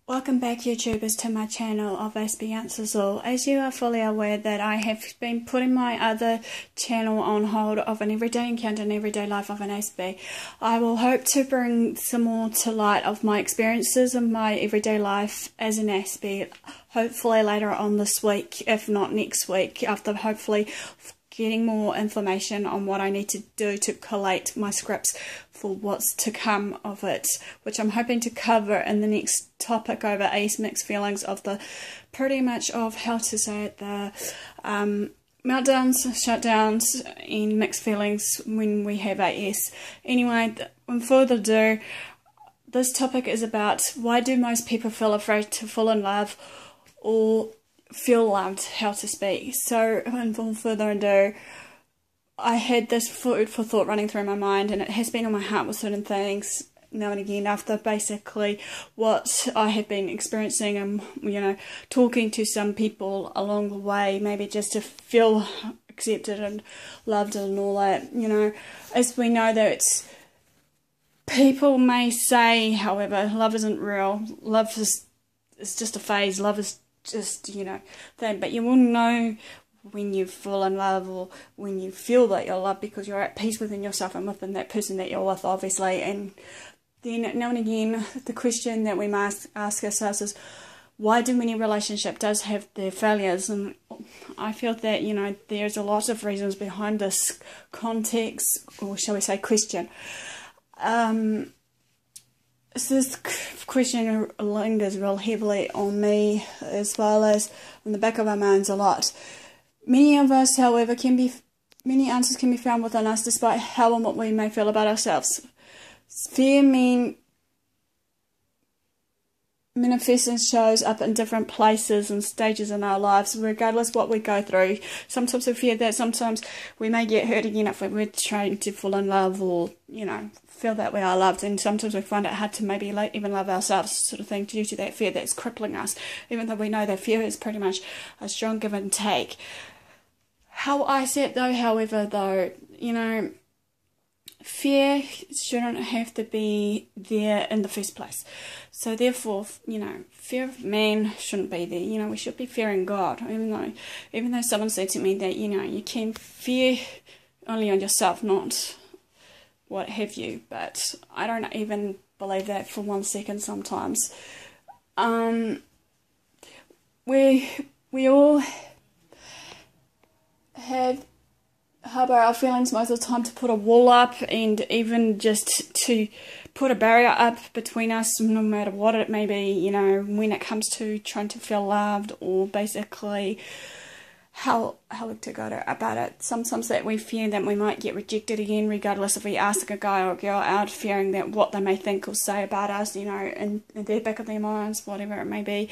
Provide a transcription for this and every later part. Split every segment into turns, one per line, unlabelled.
Welcome back, YouTubers, to my channel of AspieAnswersAll. As you are fully aware that I have been putting my other channel on hold of an everyday encounter and everyday life of an Aspie. I will hope to bring some more to light of my experiences of my everyday life as an Aspie, hopefully later on this week, if not next week, after hopefully getting more information on what I need to do to collate my scripts for what's to come of it, which I'm hoping to cover in the next topic over ACE mixed feelings of the pretty much of how to say it, the meltdowns, shutdowns and mixed feelings when we have AS. Anyway, without further ado, this topic is about why do most people feel afraid to fall in love or feel loved, how to speak. So without further ado, I had this food for thought running through my mind, and it has been on my heart with certain things now and again after basically what I have been experiencing and talking to some people along the way, maybe just to feel accepted and loved and all that. As we know that people may say, however, love isn't real, love is just a phase, love is just thing, but you will know when you fall in love or when you feel that you're loved because you're at peace within yourself and within that person that you're with, obviously. And then now and again the question that we must ask ourselves is, why do many relationships does have their failures? And I feel that there's a lot of reasons behind this context, or shall we say question. So this question lingers real heavily on me, as well as in the back of our minds a lot. Many of us, however, many answers can be found within us, despite how and what we may feel about ourselves. Fear manifests and shows up in different places and stages in our lives, regardless what we go through. Sometimes we fear that sometimes we may get hurt again if we're trying to fall in love or, feel that we are loved, and sometimes we find it hard to maybe even love ourselves, sort of thing, due to that fear that's crippling us, even though we know that fear is pretty much a strong give and take. How I see it though, however, fear shouldn't have to be there in the first place. So therefore, fear of man shouldn't be there. We should be fearing God. Even though someone said to me that, you can fear only on yourself, not what have you. But I don't even believe that for 1 second sometimes. We all harbour our feelings most of the time to put a wall up, and even just to put a barrier up between us, no matter what it may be, when it comes to trying to feel loved, or basically how to go about it. Sometimes that we fear that we might get rejected again, regardless if we ask a guy or a girl out, fearing that what they may think or say about us, in their back of their minds, whatever it may be.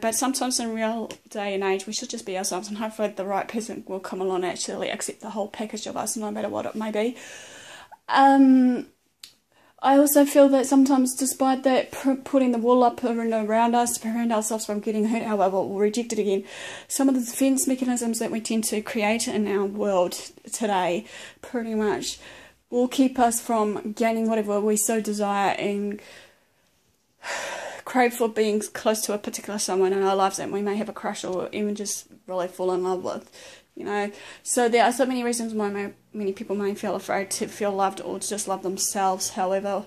But sometimes in real day and age, we should just be ourselves, and hopefully the right person will come along and actually accept the whole package of us, no matter what it may be. I also feel that sometimes, despite that putting the wall up around us to prevent ourselves from getting hurt, however, or rejected again, some of the defence mechanisms that we tend to create in our world today pretty much will keep us from gaining whatever we so desire and crave for, being close to a particular someone in our lives that we may have a crush or even just really fall in love with. So there are so many reasons why many people may feel afraid to feel loved or to just love themselves, however,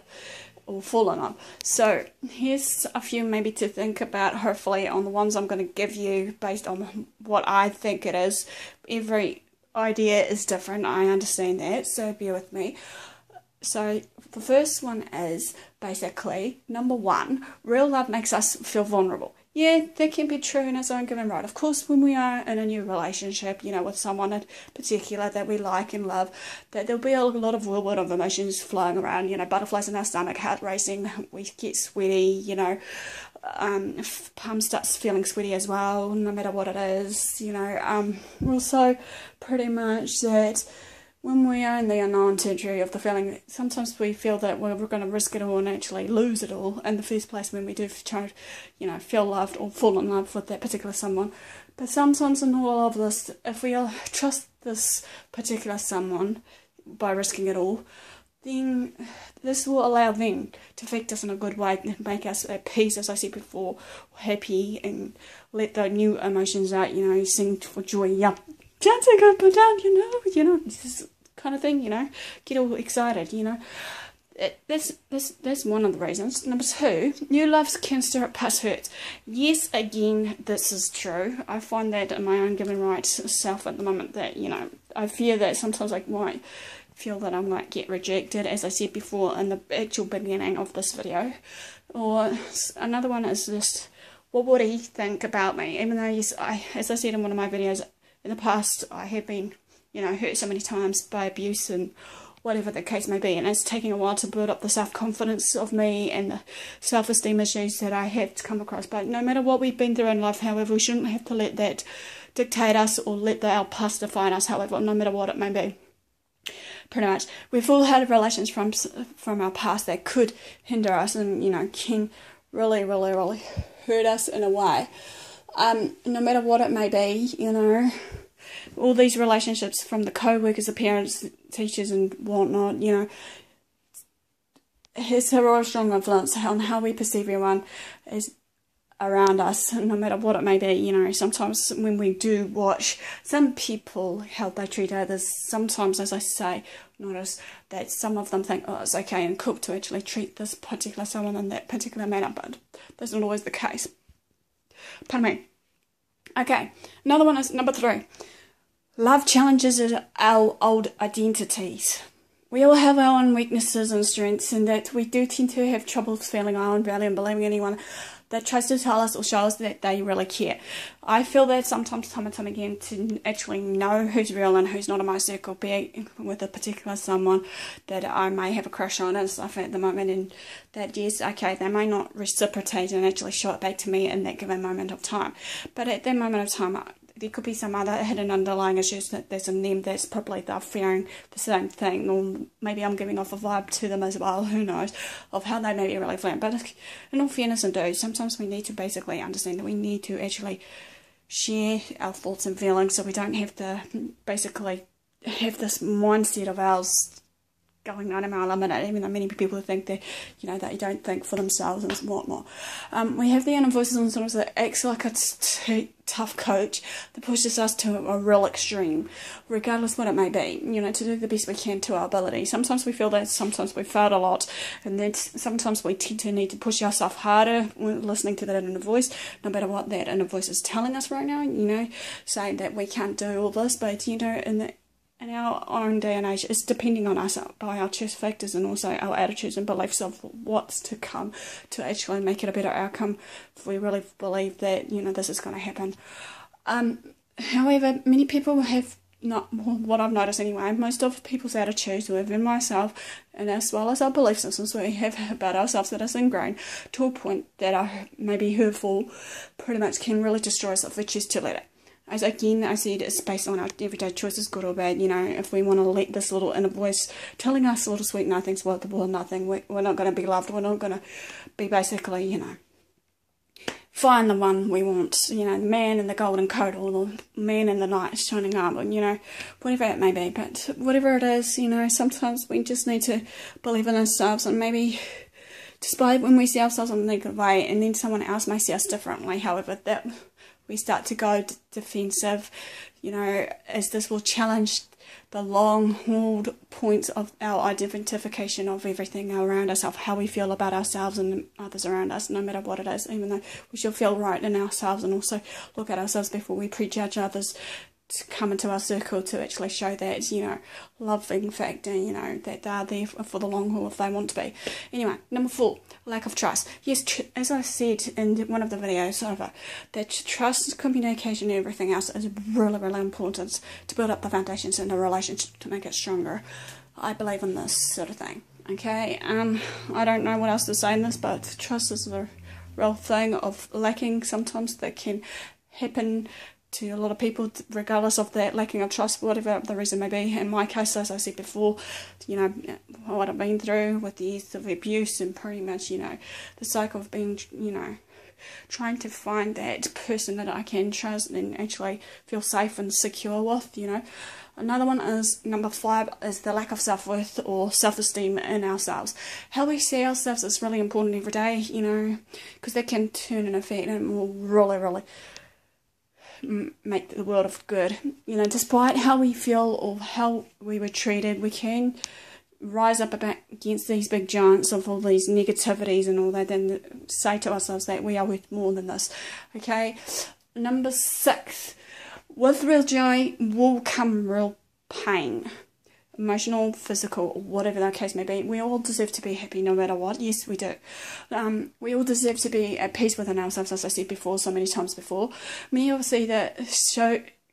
or fall in love. So here's a few maybe to think about, hopefully, on the ones I'm going to give you based on what I think it is. Every idea is different, I understand that, so bear with me. So the first one is basically, number one, real love makes us feel vulnerable. Yeah, that can be true in its own given right. Of course, when we are in a new relationship, with someone in particular that we like and love, that there'll be a lot of whirlwind of emotions flowing around, butterflies in our stomach, heart racing, we get sweaty, palm starts feeling sweaty as well, no matter what it is, also pretty much that when we are in the unknown territory of the feeling, sometimes we feel that we're going to risk it all and actually lose it all in the first place when we do try to, feel loved or fall in love with that particular someone. But sometimes in all of this, if we trust this particular someone by risking it all, then this will allow them to affect us in a good way, make us at peace, as I said before, happy, and let the new emotions out, you know, sing for joy, yeah, dancing up and down, you know, this kind of thing, you know, get all excited, you know. That's one of the reasons. Number two, new loves can stir up past hurts. Yes, again, this is true. I find that in my own given rights self at the moment that, you know, I fear that sometimes I might feel that I might get rejected, as I said before in the actual beginning of this video. Or another one is just, what would he think about me? Even though, yes, as I said in one of my videos in the past, I have been, you know, hurt so many times by abuse and whatever the case may be, and it's taking a while to build up the self-confidence of me and the self-esteem issues that I have to come across. But no matter what we've been through in life, however, we shouldn't have to let that dictate us or let our past define us, however, no matter what it may be. Pretty much, we've all had relations from our past that could hinder us and, you know, can really hurt us in a way. No matter what it may be, you know, all these relationships from the co-workers, the parents, teachers and whatnot, you know, has a real strong influence on how we perceive everyone is around us, no matter what it may be. You know, sometimes when we do watch some people, how they treat others, sometimes, as I say, notice that some of them think, oh, it's okay and cool to actually treat this particular someone in that particular manner, but that's not always the case. Pardon me. Okay, another one is number 3. Love challenges our old identities. We all have our own weaknesses and strengths, and that we do tend to have trouble feeling our own value and believing anyone that tries to tell us or show us that they really care. I feel that sometimes, time and time again, to actually know who's real and who's not in my circle, be it with a particular someone that I may have a crush on and stuff at the moment, and that, yes, okay, they may not reciprocate and actually show it back to me in that given moment of time. But at that moment of time, there could be some other hidden underlying issues that there's in them that's probably they're fearing the same thing, or maybe I'm giving off a vibe to them as well, who knows, of how they may be really feeling. But in all fairness and due, sometimes we need to basically understand that we need to actually share our thoughts and feelings, so we don't have to basically have this mindset of ours going 90 mile a minute, even though many people think that, you know, they don't think for themselves and whatnot. We have the inner voices and sometimes that acts like a tough coach that pushes us to a real extreme, regardless what it may be, you know, to do the best we can to our ability. Sometimes we feel that, sometimes we failed a lot, and then sometimes we tend to need to push ourselves harder when listening to that inner voice, no matter what that inner voice is telling us right now, you know, saying that we can't do all this, but, you know, in our own day and age, it's depending on us by our choice factors and also our attitudes and beliefs of what's to come to actually make it a better outcome if we really believe that, you know, this is going to happen. However, many people have not, what I've noticed anyway, most of people's attitudes within myself and as well as our belief systems we have about ourselves that is ingrained to a point that are maybe hurtful, pretty much can really destroy us if we choose to let it. As again, I said, it's based on our everyday choices, good or bad. You know, if we want to let this little inner voice telling us little sweet nothings worth the world nothing, we're not going to be loved, we're not going to be basically, you know, find the one we want, you know, the man in the golden coat or the man in the night shining armor, you know, whatever it may be. But whatever it is, you know, sometimes we just need to believe in ourselves, and maybe despite when we see ourselves in a negative way and then someone else may see us differently, however, that we start to go defensive, you know, as this will challenge the long-hauled points of our identification of everything around us, of how we feel about ourselves and others around us, no matter what it is, even though we should feel right in ourselves and also look at ourselves before we prejudge others to come into our circle to actually show that, you know, loving factor, you know, that they're there for the long haul if they want to be. Anyway, number 4, lack of trust. Yes, as I said in one of the videos over, that trust, communication and everything else is really important to build up the foundations in a relationship to make it stronger. I believe in this sort of thing, okay? I don't know what else to say in this, but trust is a real thing of lacking sometimes that can happen to a lot of people, regardless of that lacking of trust, whatever the reason may be. In my case, as I said before, you know, what I've been through with the years of abuse and pretty much, you know, the cycle of being, you know, trying to find that person that I can trust and actually feel safe and secure with, you know. Another one is, number 5, is the lack of self-worth or self-esteem in ourselves. How we see ourselves is really important every day, you know, because that can turn an effect and will really, really make the world of good. You know, despite how we feel or how we were treated, we can rise up against these big giants of all these negativities and all that, and say to ourselves that we are worth more than this. Okay, number 6, with real joy will come real pain, emotional, physical, whatever that case may be. We all deserve to be happy no matter what. Yes, we do. We all deserve to be at peace within ourselves, as I said before, so many times before. Me, obviously, that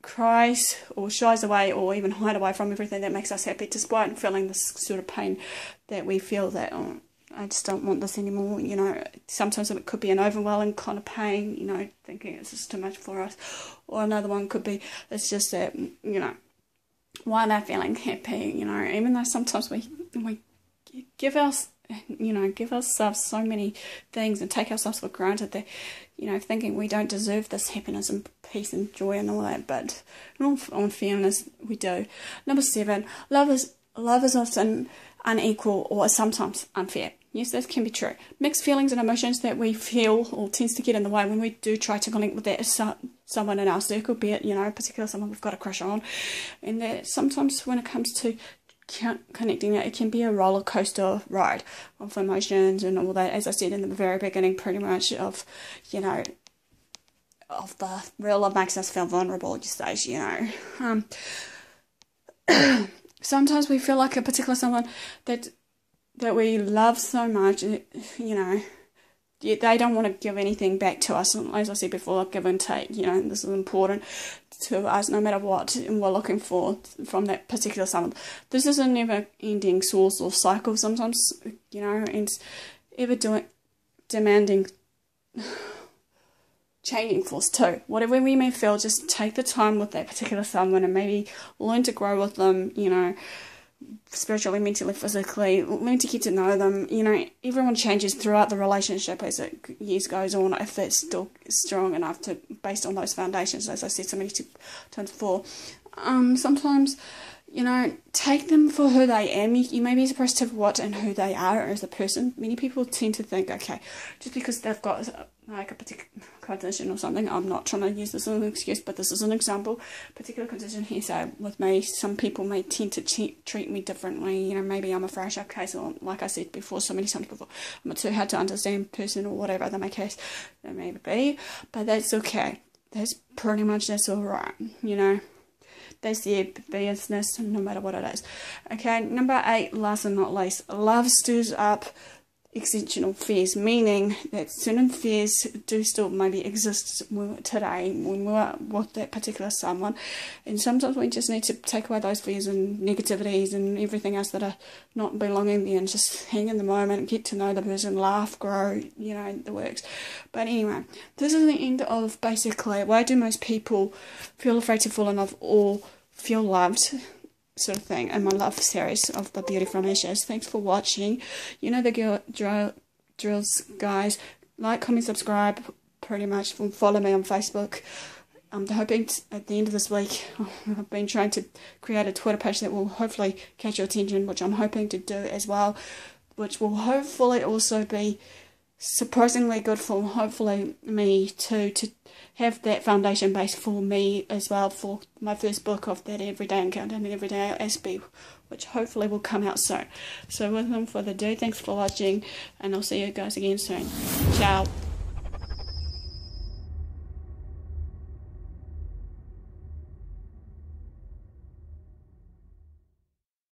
cries or shies away or even hide away from everything that makes us happy, despite feeling this sort of pain that we feel that, oh, I just don't want this anymore. You know, sometimes it could be an overwhelming kind of pain, you know, thinking it's just too much for us. Or another one could be, it's just that, you know, why they're feeling happy, you know, even though sometimes we give ourselves so many things and take ourselves for granted that, you know, thinking we don't deserve this happiness and peace and joy and all that, but in all fairness, we do. Number 7, love is often unequal or sometimes unfair. Yes, that can be true. Mixed feelings and emotions that we feel or tends to get in the way when we do try to connect with that someone in our circle, be it, you know, particularly someone we've got a crush on, and that sometimes when it comes to connecting, it can be a roller coaster ride of emotions and all that, as I said in the very beginning, pretty much of, you know, of the real love makes us feel vulnerable, just as, you know. Sometimes we feel like a particular someone that we love so much, you know, they don't want to give anything back to us. As I said before, give and take, you know, this is important to us no matter what we're looking for from that particular someone. This is a never-ending source or cycle sometimes, you know, and ever demanding changing force too. Whatever we may feel, just take the time with that particular someone and maybe learn to grow with them, you know, spiritually, mentally, physically, learn to get to know them. You know, everyone changes throughout the relationship as years goes on, if that's still strong enough to, based on those foundations, as I said so many times before. Sometimes, you know, take them for who they am. You may be surprised to what and who they are as a person. Many people tend to think, okay, just because they've got like a particular condition or something, I'm not trying to use this as an excuse, but this is an example, particular condition here, so with me, some people may tend to treat me differently. You know, maybe I'm a fresh up case, or like I said before, so many times before, I'm a too hard to understand person, or whatever that my case that may be, but that's okay. That's alright, you know. That's their business, no matter what it is. Okay, number 8, last and not least, love stirs up existential fears, meaning that certain fears do still maybe exist today when we're with that particular someone, and sometimes we just need to take away those fears and negativities and everything else that are not belonging there, and just hang in the moment, get to know the person, laugh, grow, you know, the works. But anyway, this is the end of basically why do most people feel afraid to fall in love or feel loved, sort of thing, in my love series of the Beauty from Ashes. Thanks for watching. You know the drills, guys. Like, comment, subscribe, pretty much. Follow me on Facebook. I'm hoping at the end of this week, I've been trying to create a Twitter page that will hopefully catch your attention, which I'm hoping to do as well, which will hopefully also be surprisingly good for hopefully me too, to have that foundation base for me as well, for my first book of that Everyday Encounter and Everyday Aspie, which hopefully will come out soon. So without further ado, thanks for watching, and I'll see you guys again soon. Ciao.